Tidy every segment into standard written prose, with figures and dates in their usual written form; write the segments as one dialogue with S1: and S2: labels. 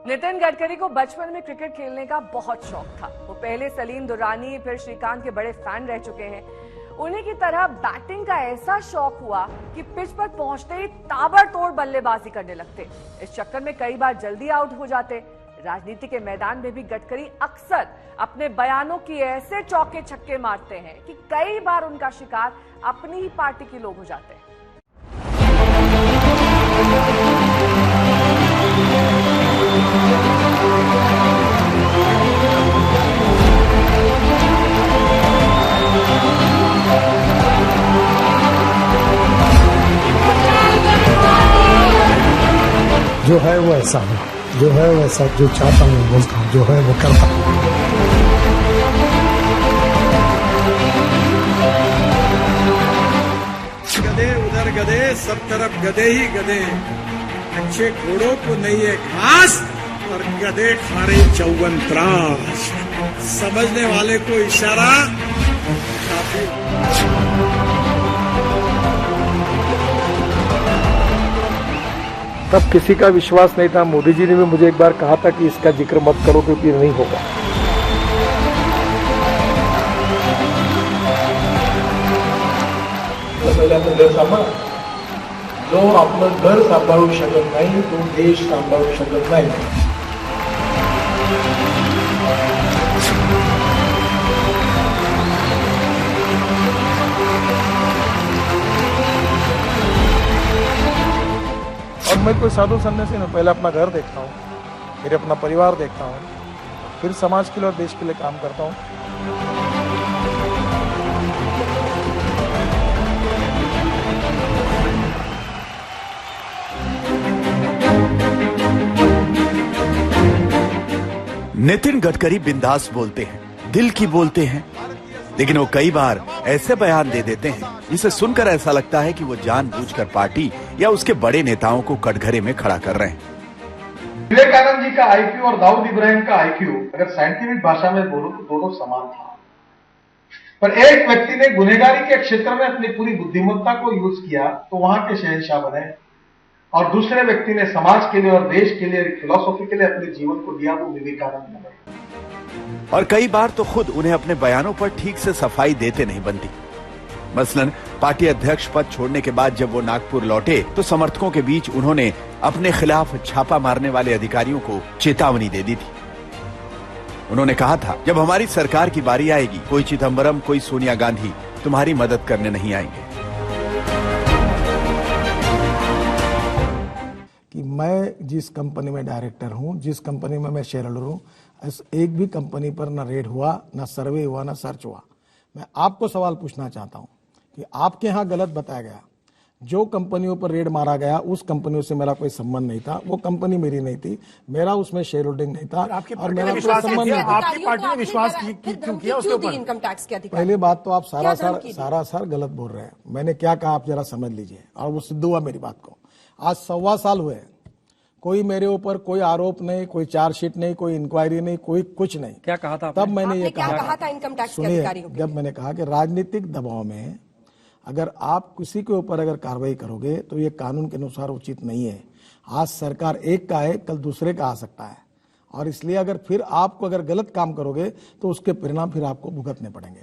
S1: नितिन गडकरी को बचपन में क्रिकेट खेलने का बहुत शौक था। वो पहले सलीम दुरानी फिर श्रीकांत के बड़े फैन रह चुके हैं। उन्हीं की तरह बैटिंग का ऐसा शौक हुआ कि पिच पर पहुंचते ही ताबड़तोड़ बल्लेबाजी करने लगते। इस चक्कर में कई बार जल्दी आउट हो जाते। राजनीति के मैदान में भी गडकरी अक्सर अपने बयानों की ऐसे चौके छक्के मारते हैं कि कई बार उनका शिकार अपनी ही पार्टी के लोग हो जाते हैं।
S2: जो है वो ऐसा है, जो है वो ऐसा, जो चाहता हूँ बोलता हूँ, जो है वो करता हूँ।
S3: गधे उधर गधे, सब तरफ गधे ही गधे। अच्छे घोड़ों को नहीं है घास और गधे खा रहे 54 त्रास। समझने वाले को इशारा काफी।
S2: तब किसी का विश्वास नहीं था। मोदी जी ने भी मुझे एक बार कहा था कि इसका जिक्र मत करो क्योंकि नहीं होगा।
S4: पहिला तर घर सांभाळ, जो आपलं घर सांभाळू शकत नाही तो देश सांभाळू शकत नाही।
S2: और मैं कोई साधु सन्यासी नहीं, पहले अपना घर देखता हूँ, फिर अपना परिवार देखता हूँ, फिर समाज के लिए और देश के लिए काम करता हूँ।
S5: नितिन गडकरी बिंदास बोलते हैं, दिल की बोलते हैं, लेकिन वो कई बार ऐसे बयान दे देते हैं जिसे सुनकर ऐसा लगता है कि वो जानबूझकर पार्टी या उसके बड़े नेताओं को कटघरे में खड़ा कर रहे हैं।
S4: विवेकानंद जी का आईक्यू और दाऊद इब्राहिम का आईक्यू अगर साइंटिफिक भाषा में बोलो तो दोनों समान था, पर एक व्यक्ति ने गुनहगारी के क्षेत्र में अपनी पूरी बुद्धिमत्ता को यूज किया तो वहां के शहंशाह बने, और दूसरे व्यक्ति ने समाज के लिए और देश के लिए फिलॉसफी के लिए अपने जीवन को दिया, वो विवेकानंद बने।
S5: और कई बार तो खुद उन्हें अपने बयानों पर ठीक से सफाई देते नहीं बनती। मसलन पार्टी अध्यक्ष पद छोड़ने के बाद जब वो नागपुर लौटे तो समर्थकों के बीच उन्होंने अपने खिलाफ छापा मारने वाले अधिकारियों को चेतावनी दे दी थी। उन्होंने कहा था, जब हमारी सरकार की बारी आएगी, कोई चिदंबरम, कोई सोनिया गांधी तुम्हारी मदद करने नहीं आएंगे।
S2: कि मैं जिस कंपनी में डायरेक्टर हूं, जिस कंपनी में मैं शेयर होल्डर हूं, एक भी कंपनी पर ना रेड हुआ, ना सर्वे हुआ, ना सर्च हुआ। मैं आपको सवाल पूछना चाहता हूं कि आपके यहां गलत बताया गया। जो कंपनियों पर रेड मारा गया उस कंपनियों से मेरा कोई संबंध नहीं था, वो कंपनी मेरी नहीं थी, मेरा उसमें शेयर होल्डिंग नहीं था और मेरा कोई संबंध नहीं था।
S6: आपकी पार्टी ने विश्वास क्यों किया उसके ऊपर? इनकम टैक्स के अधिकारी।
S2: पहली बात तो आप सारा गलत बोल रहे हैं। मैंने क्या कहा आप जरा समझ लीजिए, और वो सिद्ध हुआ मेरी बात को। आज 1.25 साल हुए, कोई मेरे ऊपर कोई आरोप नहीं, कोई चार्जशीट नहीं, कोई इंक्वायरी नहीं, कोई कुछ नहीं।
S6: क्या कहा था
S2: तब मैंने ये
S6: कहा था इनकम टैक्स के अधिकारियों को?
S2: जब मैंने कहा कि राजनीतिक दबाव में अगर आप किसी के ऊपर अगर कार्रवाई करोगे तो ये कानून के अनुसार उचित नहीं है। आज strकार एक का है, कल दूसरे का आ सकता है, और इसलिए अगर फिर आपको अगर गलत काम करोगे तो उसके परिणाम फिर आपको भुगतने पड़ेंगे।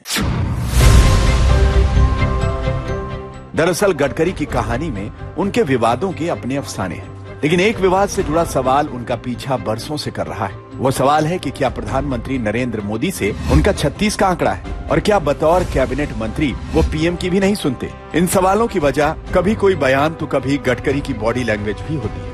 S5: दरअसल गडकरी की कहानी में उनके विवादों के अपने अफसाने हैं, लेकिन एक विवाद से जुड़ा सवाल उनका पीछा बरसों से कर रहा है। वो सवाल है कि क्या प्रधानमंत्री नरेंद्र मोदी से उनका 36 का आंकड़ा है, और क्या बतौर कैबिनेट मंत्री वो पीएम की भी नहीं सुनते। इन सवालों की वजह कभी कोई बयान तो कभी गडकरी की बॉडी लैंग्वेज भी होती है।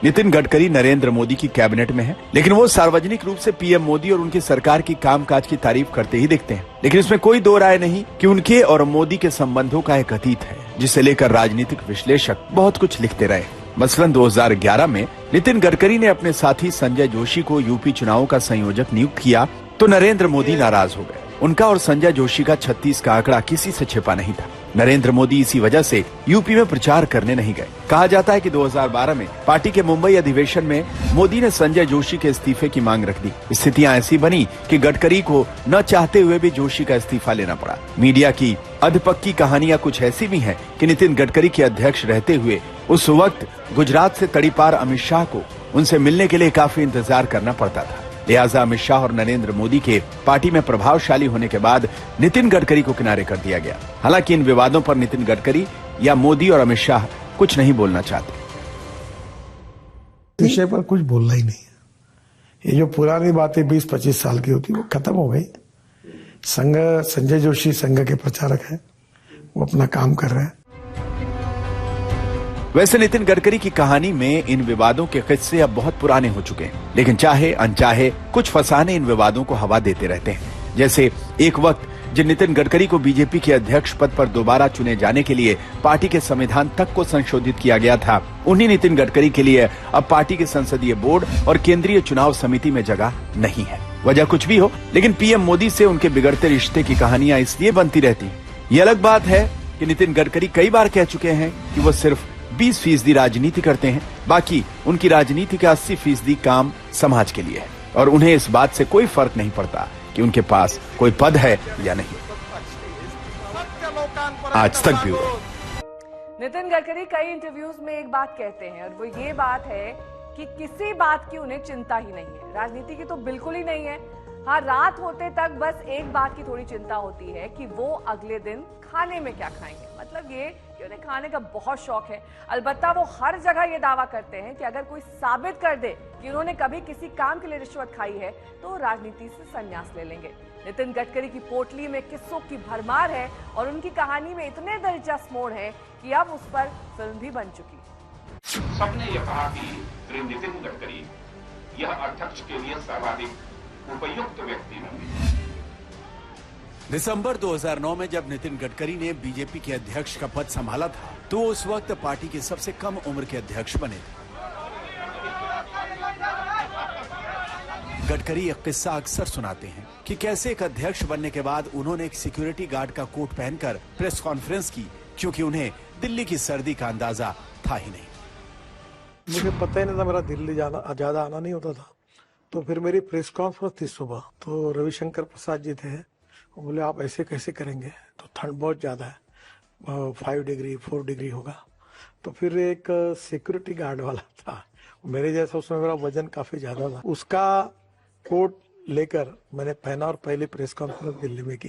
S5: नितिन गडकरी नरेंद्र मोदी की कैबिनेट में है, लेकिन वो सार्वजनिक रूप से पीएम मोदी और उनकी सरकार की कामकाज की तारीफ करते ही दिखते हैं। लेकिन इसमें कोई दो राय नहीं कि उनके और मोदी के संबंधों का एक अतीत है, जिसे लेकर राजनीतिक विश्लेषक बहुत कुछ लिखते रहे। मसलन 2011 में नितिन गडकरी ने अपने साथी संजय जोशी को यूपी चुनावों का संयोजक नियुक्त किया तो नरेंद्र मोदी नाराज हो गए। उनका और संजय जोशी का 36 का आंकड़ा किसी से छिपा नहीं था। नरेंद्र मोदी इसी वजह से यूपी में प्रचार करने नहीं गए। कहा जाता है कि 2012 में पार्टी के मुंबई अधिवेशन में मोदी ने संजय जोशी के इस्तीफे की मांग रख दी। स्थितियां ऐसी बनी कि गडकरी को न चाहते हुए भी जोशी का इस्तीफा लेना पड़ा। मीडिया की अधपक्की कहानियां कुछ ऐसी भी हैं कि नितिन गडकरी के अध्यक्ष रहते हुए उस वक्त गुजरात से तड़ीपार अमित शाह को उनसे मिलने के लिए काफी इंतजार करना पड़ता था। लिहाजा अमित शाह और नरेंद्र मोदी के पार्टी में प्रभावशाली होने के बाद नितिन गडकरी को किनारे कर दिया गया। हालांकि इन विवादों पर नितिन गडकरी या मोदी और अमित शाह कुछ नहीं बोलना चाहते।
S2: विषय पर कुछ बोलना ही नहीं है। ये जो पुरानी बातें 20-25 साल की होती वो खत्म हो गई। संघ, संजय जोशी संघ के प्रचारक हैं, वो अपना काम कर रहे हैं।
S5: वैसे नितिन गडकरी की कहानी में इन विवादों के किस्से अब बहुत पुराने हो चुके हैं, लेकिन चाहे अनचाहे कुछ फसाने इन विवादों को हवा देते रहते हैं। जैसे एक वक्त जब नितिन गडकरी को बीजेपी के अध्यक्ष पद पर दोबारा चुने जाने के लिए पार्टी के संविधान तक को संशोधित किया गया था, उन्हीं नितिन गडकरी के लिए अब पार्टी के संसदीय बोर्ड और केंद्रीय चुनाव समिति में जगह नहीं है। वजह कुछ भी हो, लेकिन पीएम मोदी से उनके बिगड़ते रिश्ते की कहानियां इसलिए बनती रहती। ये अलग बात है कि नितिन गडकरी कई बार कह चुके हैं कि वो सिर्फ 20% राजनीति करते हैं, बाकी उनकी राजनीति का 80% काम समाज के लिए है और उन्हें इस बात से कोई फर्क नहीं पड़ता कि उनके पास कोई पद है या नहीं। आज तक ब्यूरो।
S1: नितिन गडकरी कई इंटरव्यूज में एक बात कहते हैं और वो ये बात है कि किसी बात की उन्हें चिंता ही नहीं है। राजनीति की तो बिल्कुल ही नहीं है। हाँ, रात होते तक बस एक बात की थोड़ी चिंता होती है कि वो अगले दिन खाने में क्या खाएंगे। मतलब ये कि उन्हें खाने का बहुत शौक है। अलबत्ता वो हर जगह ये दावा करते हैं कि अगर कोई साबित कर दे कि उन्होंने कभी किसी काम के लिए रिश्वत खाई है तो राजनीति से संन्यास ले लेंगे। नितिन गडकरी की पोटली में किस्सों की भरमार है और उनकी कहानी में इतने दिलचस्प मोड़ है कि अब उस पर फिल्म भी बन चुकी।
S7: सबने यह कहा कि श्री नितिन गडकरी यह अध्यक्ष के लिए सर्वाधिक उपयुक्त व्यक्ति नहीं।
S5: दिसंबर 2009 में जब नितिन गडकरी ने बीजेपी के अध्यक्ष का पद संभाला था तो उस वक्त पार्टी के सबसे कम उम्र के अध्यक्ष बने थे। गडकरी एक किस्सा अक्सर सुनाते हैं कि कैसे एक अध्यक्ष बनने के बाद उन्होंने एक सिक्योरिटी गार्ड का कोट पहनकर प्रेस कॉन्फ्रेंस की, क्योंकि उन्हें दिल्ली की सर्दी का अंदाजा था ही नहीं।
S2: मुझे पता ही नहीं था, मेरा दिल्ली ज्यादा आना नहीं होता था। तो फिर मेरी प्रेस कॉन्फ्रेंस थी सुबह, तो रविशंकर प्रसाद जी थे, वो बोले आप ऐसे कैसे करेंगे, तो ठंड बहुत ज्यादा है, 5 डिग्री 4 डिग्री होगा। तो फिर एक सिक्योरिटी गार्ड वाला था मेरे जैसा, उसमें मेरा वजन काफी ज्यादा था, उसका कोट लेकर मैंने पहना और पहली प्रेस कॉन्फ्रेंस दिल्ली में की।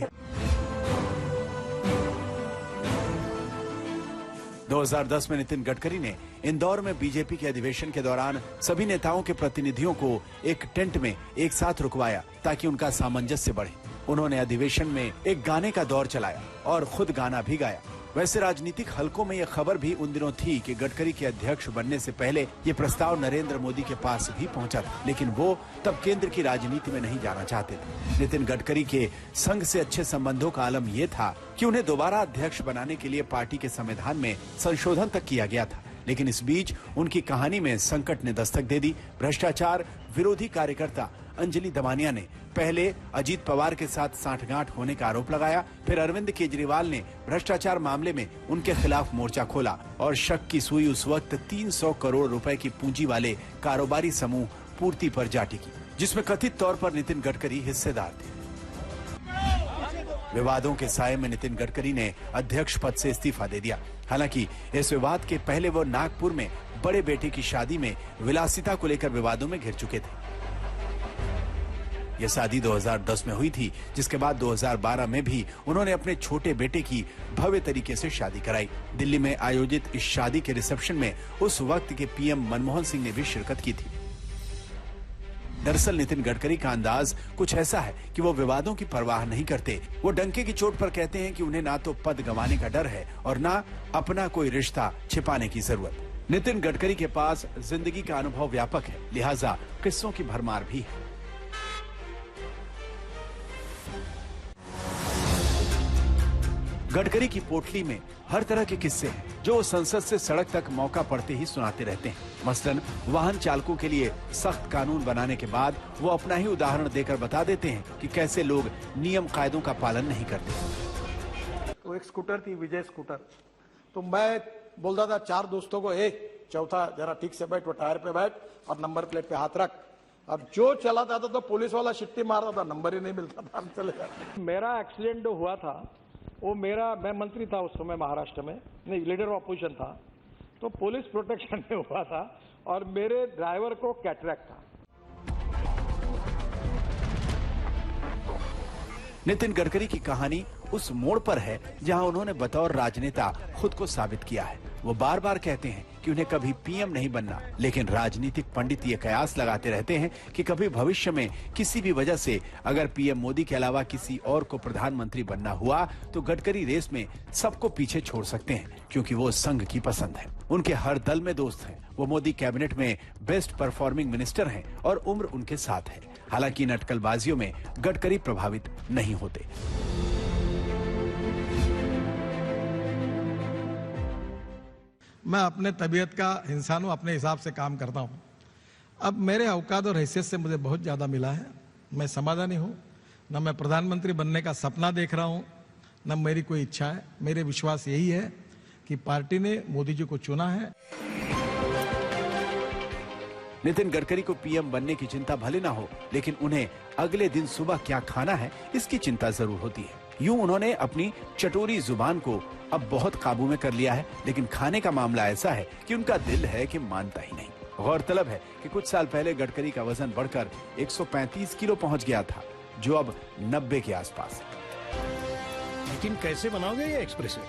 S5: 2010 में नितिन गडकरी ने इंदौर में बीजेपी के अधिवेशन के दौरान सभी नेताओं के प्रतिनिधियों को एक टेंट में एक साथ रुकवाया ताकि उनका सामंजस्य बढ़े। उन्होंने अधिवेशन में एक गाने का दौर चलाया और खुद गाना भी गाया। वैसे राजनीतिक हलकों में यह खबर भी उन दिनों थी कि गडकरी के अध्यक्ष बनने से पहले ये प्रस्ताव नरेंद्र मोदी के पास भी पहुंचा था, लेकिन वो तब केंद्र की राजनीति में नहीं जाना चाहते थे। नितिन गडकरी के संघ से अच्छे संबंधों का आलम यह था कि उन्हें दोबारा अध्यक्ष बनाने के लिए पार्टी के संविधान में संशोधन तक किया गया था, लेकिन इस बीच उनकी कहानी में संकट ने दस्तक दे दी। भ्रष्टाचार विरोधी कार्यकर्ता अंजलि दमानिया ने पहले अजीत पवार के साथ सांठगांठ होने का आरोप लगाया, फिर अरविंद केजरीवाल ने भ्रष्टाचार मामले में उनके खिलाफ मोर्चा खोला और शक की सुई उस वक्त 300 करोड़ रुपए की पूंजी वाले कारोबारी समूह पूर्ति पर जा टिकी, जिसमें कथित तौर पर नितिन गडकरी हिस्सेदार थे। विवादों के साये में नितिन गडकरी ने अध्यक्ष पद से इस्तीफा दे दिया। हालांकि इस विवाद के पहले वो नागपुर में बड़े बेटे की शादी में विलासिता को लेकर विवादों में घिर चुके थे। यह शादी 2010 में हुई थी, जिसके बाद 2012 में भी उन्होंने अपने छोटे बेटे की भव्य तरीके से शादी कराई। दिल्ली में आयोजित इस शादी के रिसेप्शन में उस वक्त के पीएम मनमोहन सिंह ने भी शिरकत की थी। दरअसल नितिन गडकरी का अंदाज कुछ ऐसा है कि वो विवादों की परवाह नहीं करते। वो डंके की चोट पर कहते हैं कि उन्हें ना तो पद गंवाने का डर है और ना अपना कोई रिश्ता छिपाने की जरूरत। नितिन गडकरी के पास जिंदगी का अनुभव व्यापक है, लिहाजा किस्सों की भरमार भी है। गडकरी की पोटली में हर तरह के किस्से हैं जो संसद से सड़क तक मौका पड़ते ही सुनाते रहते हैं। मसलन वाहन चालकों के लिए सख्त कानून बनाने के बाद वो अपना ही उदाहरण देकर बता देते हैं कि कैसे लोग नियम कायदों का पालन नहीं करते।
S2: तो एक स्कूटर थी, विजय स्कूटर। तो मैं बोलता था 4 दोस्तों को, चौथा जरा ठीक से बैठ, वो टायर पे बैठ और नंबर प्लेट पे हाथ रख। अब जो चलाता था तो पुलिस वाला शिट्टी मारता था, नंबर ही नहीं मिलता था, हम चले जाते। मेरा एक्सीडेंट जो हुआ था वो मैं मंत्री था उस समय महाराष्ट्र में, नहीं लीडर ऑफ अपोजिशन था, तो पुलिस प्रोटेक्शन में हुआ था और मेरे ड्राइवर को कैटरेक्ट था।
S5: नितिन गडकरी की कहानी उस मोड़ पर है जहां उन्होंने बतौर राजनेता खुद को साबित किया है। वो बार बार कहते हैं कि उन्हें कभी पीएम नहीं बनना, लेकिन राजनीतिक पंडित ये कयास लगाते रहते हैं कि कभी भविष्य में किसी भी वजह से अगर पीएम मोदी के अलावा किसी और को प्रधानमंत्री बनना हुआ तो गडकरी रेस में सबको पीछे छोड़ सकते हैं, क्योंकि वो संघ की पसंद है। उनके हर दल में दोस्त हैं, वो मोदी कैबिनेट में बेस्ट परफॉर्मिंग मिनिस्टर हैं और उम्र उनके साथ है। हालांकि इन अटकलबाजियों में गडकरी प्रभावित नहीं होते।
S2: मैं अपने तबीयत का इंसान हूं, अपने हिसाब से काम करता हूं। अब मेरे औकात और हैसियत से मुझे बहुत ज्यादा मिला है। मैं समाधानी हूं, न मैं प्रधानमंत्री बनने का सपना देख रहा हूं, न मेरी कोई इच्छा है। मेरे विश्वास यही है कि पार्टी ने मोदी जी को चुना है।
S5: नितिन गडकरी को पीएम बनने की चिंता भले ना हो, लेकिन उन्हें अगले दिन सुबह क्या खाना है इसकी चिंता जरूर होती है। यूं उन्होंने अपनी चटोरी जुबान को अब बहुत काबू में कर लिया है, लेकिन खाने का मामला ऐसा है कि उनका दिल है कि मानता ही नहीं। गौरतलब है कि कुछ साल पहले गडकरी का वजन बढ़कर 135 किलो पहुंच गया था, जो अब 90 के आसपास है।
S8: लेकिन कैसे बनाओगे ये एक्सप्रेसवे?